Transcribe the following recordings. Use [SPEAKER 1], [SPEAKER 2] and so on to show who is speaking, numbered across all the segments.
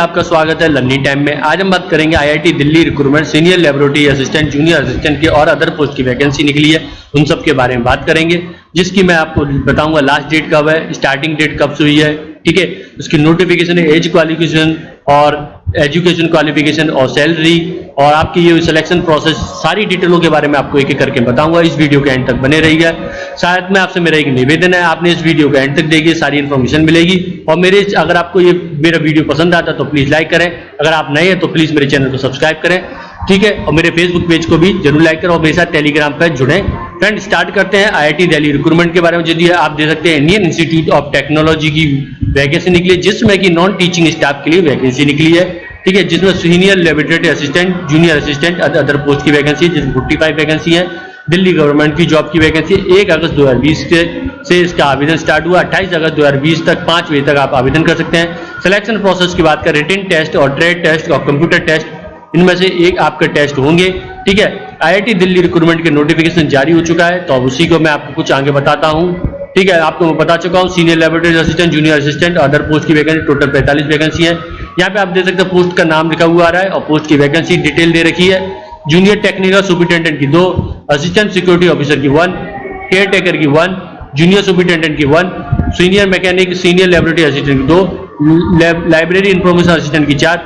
[SPEAKER 1] आपका स्वागत है लर्निंग टाइम में। आज हम बात करेंगे IIT Delhi recruitment senior laboratory assistant, junior assistant के और अदर पोस्ट की वैकेंसी निकली है, उन सब के बारे में बात करेंगे, जिसकी मैं आपको बताऊंगा लास्ट डेट कब है, स्टार्टिंग डेट कब से हुई है, ठीक है, उसकी नोटिफिकेशन है, एज क्वालिफिकेशन और एजुकेशन क्वालिफिकेशन और सैलरी और आपकी ये सिलेक्शन प्रोसेस, सारी डिटेलों के बारे में आपको एक एक करके बताऊंगा। इस वीडियो के एंड तक बने रहिएगा। शायद में आपसे मेरा एक निवेदन है, आपने इस वीडियो को एंड तक देखिए, सारी इन्फॉर्मेशन मिलेगी। और अगर आपको ये मेरा वीडियो पसंद आता तो प्लीज लाइक करें, अगर आप नए हैं तो प्लीज मेरे चैनल को सब्सक्राइब करें, ठीक है, और मेरे फेसबुक पेज को भी जरूर लाइक करें और मेरे साथ टेलीग्राम पर जुड़ें। फ्रेंड, स्टार्ट करते हैं आईआईटी दिल्ली रिक्रूटमेंट के बारे में। यदि आप देख सकते हैं इंडियन इंस्टीट्यूट ऑफ टेक्नोलॉजी की वैकेंसी निकली है, जिसमें कि नॉन टीचिंग स्टाफ के लिए वैकेंसी निकली है, ठीक है, जिसमें senior laboratory assistant, junior assistant, other post की वैकेंसी, जिसमें 45 वैकेंसी है। दिल्ली गवर्नमेंट की जॉब की वैकेंसी 1 अगस्त 2020 से इसका आवेदन स्टार्ट हुआ। 28 अगस्त 2020 तक 5 बजे तक आप आवेदन कर सकते हैं। सिलेक्शन प्रोसेस की बात करें, रिटन टेस्ट और ट्रेड टेस्ट और कंप्यूटर टेस्ट, इनमें से एक आपका टेस्ट होंगे, ठीक है। आईआईटी दिल्ली रिक्रूटमेंट के नोटिफिकेशन जारी हो चुका है, तो अब उसी को मैं आपको कुछ आगे बताता हूं, ठीक है। आपको मैं बता चुका हूं senior laboratory assistant, junior assistant, other post की वैकेंसी टोटल 45 वैकेंसी है। यहाँ पे आप देख सकते हैं पोस्ट का नाम लिखा हुआ आ रहा है और पोस्ट की वैकेंसी डिटेल दे रखी है। जूनियर टेक्निकल सुपरिटेंडेंट की 2, असिस्टेंट सिक्योरिटी ऑफिसर की 1, केयर टेकर की 1, जूनियर सुपरिटेंडेंट की 1, senior mechanic, senior laboratory assistant की 2, लाइब्रेरी इंफॉर्मेशन असिस्टेंट की 4,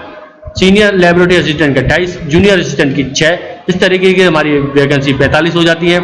[SPEAKER 1] सीनियर लेबोरेटरी असिस्टेंट का 28, जूनियर असिस्टेंट की 6। इस तरीके की हमारी वैकेंसी 45 हो जाती है।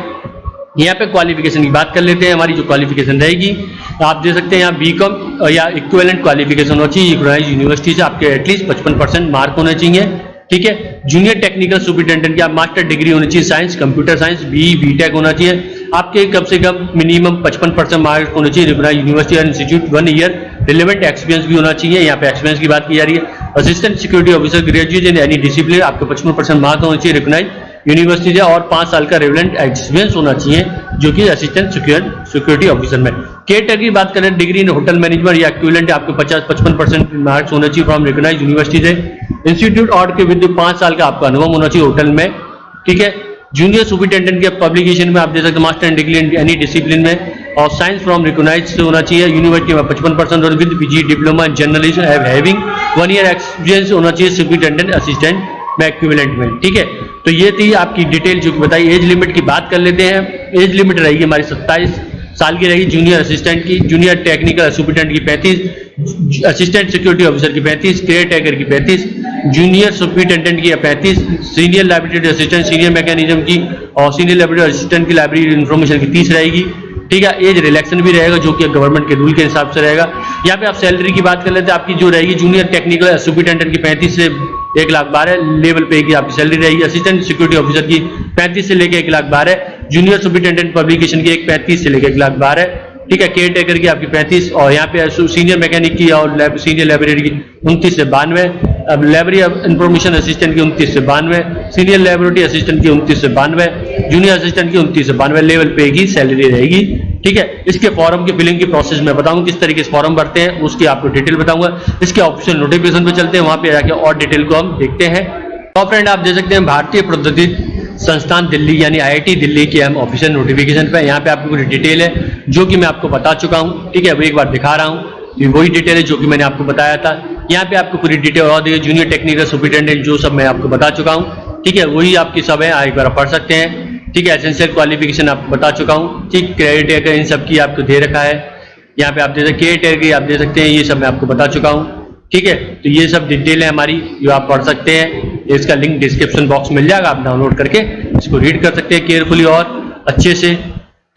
[SPEAKER 1] यहाँ पे क्वालिफिकेशन की बात कर लेते हैं। हमारी जो क्वालिफिकेशन रहेगी, आप देख सकते हैं यहाँ बीकॉम या इक्विवेलेंट क्वालिफिकेशन होनी चाहिए, रिकॉग्नाइज्ड यूनिवर्सिटी से आपके एटलीस्ट 55% मार्क होने चाहिए, ठीक है। जूनियर टेक्निकल सुपरिटेंडेंट की आप मास्टर डिग्री होनी चाहिए, साइंस, कंप्यूटर साइंस, बीटेक होना चाहिए। आपके कम से कम मिनिमम 55% मार्क होने चाहिए, रिकॉग्नाइज्ड यूनिवर्सिटी और इंस्टीट्यूट, 1 ईयर रिलेवेंट एक्सपीरियंस भी होना चाहिए। यहाँ पे एक्सपीरियंस की बात की जा रही है। Assistant security officer graduate in any discipline, आपके 55% मार्क होना चाहिए, रिकॉग्नाइज्ड यूनिवर्सिटी से, और 5 साल का रेवलेंट एक्सपीरियंस होना चाहिए, जो कि असिस्टेंट सिक्योरिटी ऑफिसर में। केयर की बात करें, डिग्री इन होटल मैनेजमेंट या इक्विवेलेंट, आपके 55% मार्क्स होना चाहिए फ्रॉम रिकॉग्नाइज्ड यूनिवर्सिटी से। इंस्टीट्यूट और के विद 5 साल का आपका अनुभव होना चाहिए होटल में, ठीक है। जूनियर सुपरिटेंडेंट के पब्लिकेशन में आप देख सकते हैं master in degree in any discipline में, और साइंस फ्रॉम रिकॉग्नाइज्ड से होना चाहिए यूनिवर्सिटी में 55% और with PG diploma in journalism having 1 year experience होना चाहिए सुपरिटेंडेंट असिस्टेंट में, इक्विवेलेंट में, ठीक है। तो ये थी आपकी डिटेल जो बताई। एज लिमिट की बात कर लेते हैं। एज लिमिट रहेगी हमारी 27 साल की रहेगी जूनियर असिस्टेंट की, जूनियर टेक्निकल सुपरिटेंडेंट की 35, असिस्टेंट सिक्योरिटी ऑफिसर की 35, केयर टेकर की 35, जूनियर सुपरिटेंडेंट की 35, senior library assistant, senior mechanism की और सीनियर लाइब्रेरी असिस्टेंट की लाइब्रेरी इन्फॉर्मेशन की 30 रहेगी, ठीक है। एज रिलैक्सन भी रहेगा, जो कि गवर्नमेंट के रूल के हिसाब से रहेगा। यहाँ पे आप सैलरी की बात कर लेते हैं, आपकी जो रहेगी जूनियर टेक्निकल सुपरिटेंडेंट की 35 से 1,12,000 लेवल पे की आपकी सैलरी रहेगी। असिस्टेंट सिक्योरिटी ऑफिसर की 35 से लेकर 1,12,000, जूनियर सुपरिटेंडेंट पब्लिकेशन की 35 से लेकर 1,12,000, ठीक है। केयर टेकर की आपकी 35, और यहाँ पे सीनियर मैकेनिक की और सीनियर लाइब्रेरी की 29 से 92, अब लाइब्रेरी इंफॉर्मेशन असिस्टेंट की 29 से 92, सीनियर लाइब्रेरी असिस्टेंट की 29 से 92, जूनियर असिस्टेंट की 29 से 92 लेवल पे की सैलरी रहेगी, ठीक है। इसके फॉर्म की फिलिंग की प्रोसेस मैं बताऊंगा, किस तरीके से फॉर्म भरते हैं उसकी आपको डिटेल बताऊंगा। इसके ऑफिशियल नोटिफिकेशन पे चलते हैं, वहां पे जाके और डिटेल को हम देखते हैं। तो फ्रेंड, आप देख सकते हैं भारतीय प्रौद्योगिकी संस्थान दिल्ली यानी आईआईटी दिल्ली के हम ऑफिशियल नोटिफिकेशन पे, यहाँ पे आपको पूरी डिटेल है जो कि मैं आपको बता चुका हूँ, ठीक है। अब एक बार दिखा रहा हूँ, वही डिटेल है जो कि मैंने आपको बताया था। यहाँ पे आपको पूरी डिटेल और दी, जूनियर टेक्निकल सुपरिटेंडेंट जो सब मैं आपको बता चुका हूँ, ठीक है, वही आपकी सब है, एक बार पढ़ सकते हैं, ठीक है। एसेंशियल क्वालिफिकेशन आपको बता चुका हूँ, ठीक। क्रेडिट इन सब की आपको दे रखा है। यहाँ पे आप दे सकते हैं केयर की, आप दे सकते हैं, ये सब मैं आपको बता चुका हूँ, ठीक है। तो ये सब डिटेल है हमारी जो आप पढ़ सकते हैं। इसका लिंक डिस्क्रिप्शन बॉक्स मिल जाएगा, आप डाउनलोड करके इसको रीड कर सकते हैं केयरफुली और अच्छे से।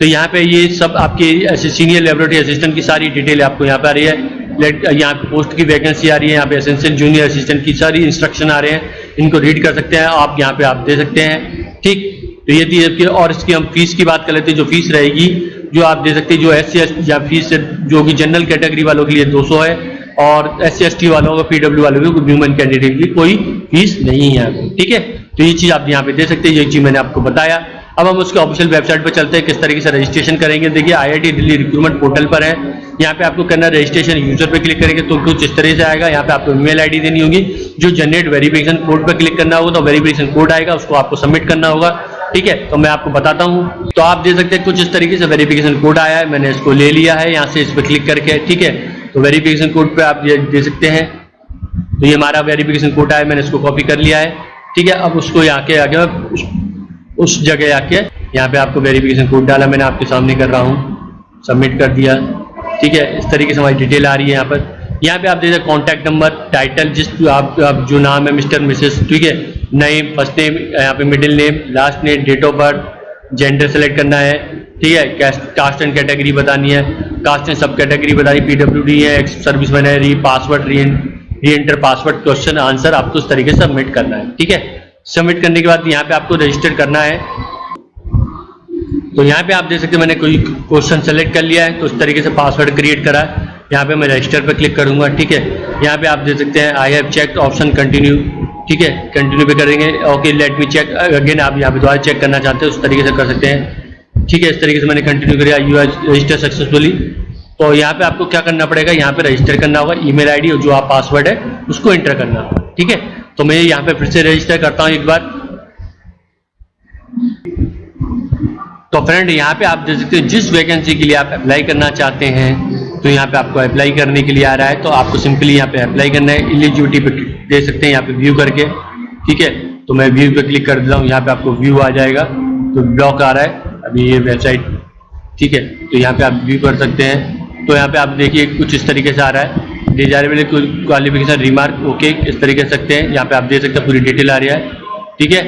[SPEAKER 1] तो यहाँ पे ये सब आपके सीनियर लेबोरेटरी असिस्टेंट की सारी डिटेल आपको यहाँ पे आ रही है। यहाँ पे पोस्ट की वैकेंसी आ रही है, यहाँ पे एसेंशियल जूनियर असिस्टेंट की सारी इंस्ट्रक्शन आ रहे हैं, इनको रीड कर सकते हैं आप, यहाँ पे आप दे सकते हैं, ठीक। तो ये थी। और इसकी हम फीस की बात कर लेते हैं। जो फीस रहेगी, जो आप दे सकते हैं, जो SC या फीस जो कि जनरल कैटेगरी वालों के लिए 200 है, और SC/ST वालों को, PW वालों को, ह्यूमन कैंडिडेट की कोई फीस नहीं है, ठीक है। तो ये चीज आप यहाँ पे दे सकते हैं, ये चीज मैंने आपको बताया। अब हम उसके ऑफिशियल वेबसाइट पर चलते हैं, किस तरीके से रजिस्ट्रेशन करेंगे। देखिए, आईआईटी दिल्ली रिक्रूटमेंट पोर्टल पर है, यहाँ पे आपको करना रजिस्ट्रेशन, यूजर पे क्लिक करेंगे तो कुछ इस तरह से आएगा। यहाँ पे आपको ईमेल आईडी देनी होगी, जो जनरेट वेरिफिकेशन कोड पर क्लिक करना होगा तो वेरिफिकेशन कोड आएगा, उसको आपको सबमिट करना होगा, ठीक है। तो मैं आपको बताता हूँ। तो आप दे सकते हैं कुछ इस तरीके से वेरिफिकेशन कोड आया है, मैंने इसको ले लिया है यहाँ से, इस पर क्लिक करके, ठीक है। तो वेरिफिकेशन कोड पे आप दे सकते हैं, तो ये हमारा वेरिफिकेशन कोड है, मैंने इसको कॉपी कर लिया है। ठीक है, अब उसको यहाँ के आगे उस जगह आके यहाँ पे आपको वेरिफिकेशन कोड डाला, मैंने आपके सामने कर रहा हूँ, सबमिट कर दिया। ठीक है, इस तरीके से हमारी डिटेल आ रही है। यहाँ पे आप देखिए कॉन्टैक्ट नंबर, टाइटल, जिस आप जो नाम है मिस्टर मिसेस, ठीक है, नेम, फर्स्ट नेम, यहाँ पे middle name, last name, date of birth, gender select करना है। ठीक है, कास्ट एंड कैटेगरी बतानी है, कास्ट एंड सब कैटेगरी बतानी, PWD है, एक्स सर्विसमैन है, password reenter password, question answer आपको इस तरीके से सबमिट करना है। ठीक है, सबमिट करने के बाद यहाँ पे आपको रजिस्टर करना है। तो यहाँ पे आप देख सकते हैं मैंने कोई क्वेश्चन सेलेक्ट कर लिया है, तो इस तरीके से पासवर्ड क्रिएट करा है। यहाँ पे मैं रजिस्टर पे क्लिक करूंगा। ठीक है, यहाँ पे आप देख सकते हैं I have checked option continue. ठीक है, कंटिन्यू पे करेंगे। Okay, let me check again, आप यहाँ पे दोबारा चेक करना चाहते हैं उस तरीके से कर सकते हैं। ठीक है, इस तरीके से मैंने कंटिन्यू किया, यू आर रजिस्टर सक्सेसफुली। तो यहाँ पे आपको क्या करना पड़ेगा, यहाँ पे रजिस्टर करना होगा, ईमेल आईडी और जो आप पासवर्ड है उसको एंटर करना होगा। ठीक है, तो मैं यहाँ पे फिर से रजिस्टर करता हूँ एक बार। तो फ्रेंड यहाँ पे आप देख सकते हैं जिस वैकेंसी के लिए आप अप्लाई करना चाहते हैं, तो यहाँ पे आपको अप्लाई करने के लिए आ रहा है, तो आपको सिंपली यहाँ पे अप्लाई करना है। एलिजिबिलिटी पे दे सकते हैं यहाँ पे व्यू करके। ठीक है, तो मैं व्यू पे क्लिक कर देता हूँ, यहाँ पे आपको व्यू आ जाएगा। तो ब्लॉक आ रहा है अभी ये वेबसाइट। ठीक है, तो यहाँ पे आप व्यू कर सकते हैं। तो यहाँ पे आप देखिए कुछ इस तरीके से आ रहा है, डिजायरेबल क्वालिफिकेशन रिमार्क, ओके, इस तरीके से सकते हैं। यहाँ पे आप देख सकते हैं पूरी डिटेल आ रही है। ठीक है,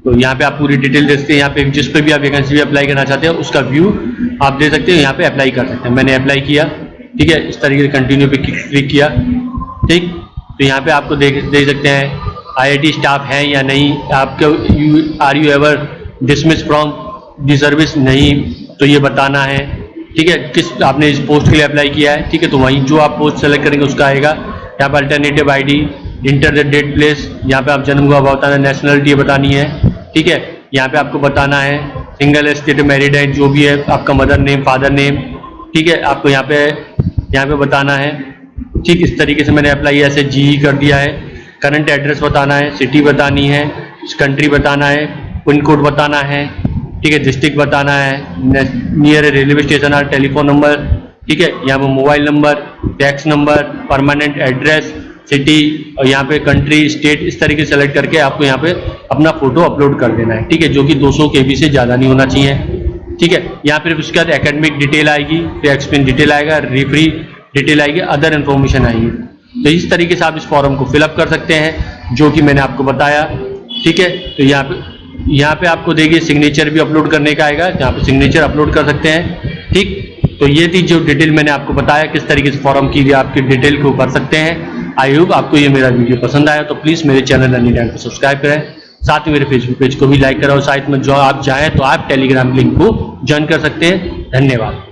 [SPEAKER 1] तो यहाँ पे आप पूरी डिटेल दे सकते हैं। यहाँ पे जिस पे भी आप वैकेंसी भी अप्लाई करना चाहते हैं उसका व्यू आप दे सकते हैं, यहाँ पे अप्लाई कर सकते हैं। मैंने अप्लाई किया। ठीक है, इस तरीके से कंटिन्यू पे क्लिक किया। ठीक, तो यहाँ पे आपको देख सकते हैं IIT स्टाफ है या नहीं, आपके are you ever dismiss from the service, नहीं तो ये बताना है। ठीक है, किस आपने इस पोस्ट के लिए अप्लाई किया है। ठीक है, तो वहीं जो आप पोस्ट सेलेक्ट करेंगे उसका आएगा। यहाँ पर alternative ID, enter the date place, यहाँ पे आप जन्म हुआ बताना है, नेशनलिटी बतानी है। ठीक है, यहाँ पे आपको बताना है सिंगल स्टेट मैरिड है, जो भी है आपका मदर नेम, फादर नेम। ठीक है, आपको यहाँ पे बताना है। ठीक, इस तरीके से मैंने अप्लाई ऐसे GE कर दिया है। करंट एड्रेस बताना है, सिटी बतानी है, कंट्री बताना है, पिन कोड बताना है। ठीक है, डिस्ट्रिक्ट बताना है, नियर रेलवे स्टेशन और टेलीफोन नंबर। ठीक है, यहाँ पे mobile number, tax number, permanent address, city और यहाँ पे कंट्री, स्टेट, इस तरीके से सेलेक्ट करके आपको यहाँ पे अपना फोटो अपलोड कर देना है। ठीक है, जो कि 200 KB से ज़्यादा नहीं होना चाहिए। ठीक है, यहाँ फिर उसके बाद एकेडमिक डिटेल आएगी, फिर एक्सपीरियंस डिटेल आएगा, रेफरी डिटेल आएगी, अदर इन्फॉर्मेशन आएगी। तो इस तरीके से आप इस फॉर्म को फिलअप कर सकते हैं जो कि मैंने आपको बताया। ठीक है, तो यहाँ पे आपको देखिए सिग्नेचर भी अपलोड करने का आएगा, यहाँ पे सिग्नेचर अपलोड कर सकते हैं। ठीक, तो ये थी जो डिटेल मैंने आपको बताया किस तरीके से फॉर्म की आपकी डिटेल को भर सकते हैं। आई होप आपको ये मेरा वीडियो पसंद आया, तो प्लीज़ मेरे चैनल लर्निंग लैंड को सब्सक्राइब करें, साथ ही मेरे फेसबुक पेज को भी लाइक करें और साइट में जो आप चाहें तो आप टेलीग्राम लिंक को ज्वाइन कर सकते हैं। धन्यवाद।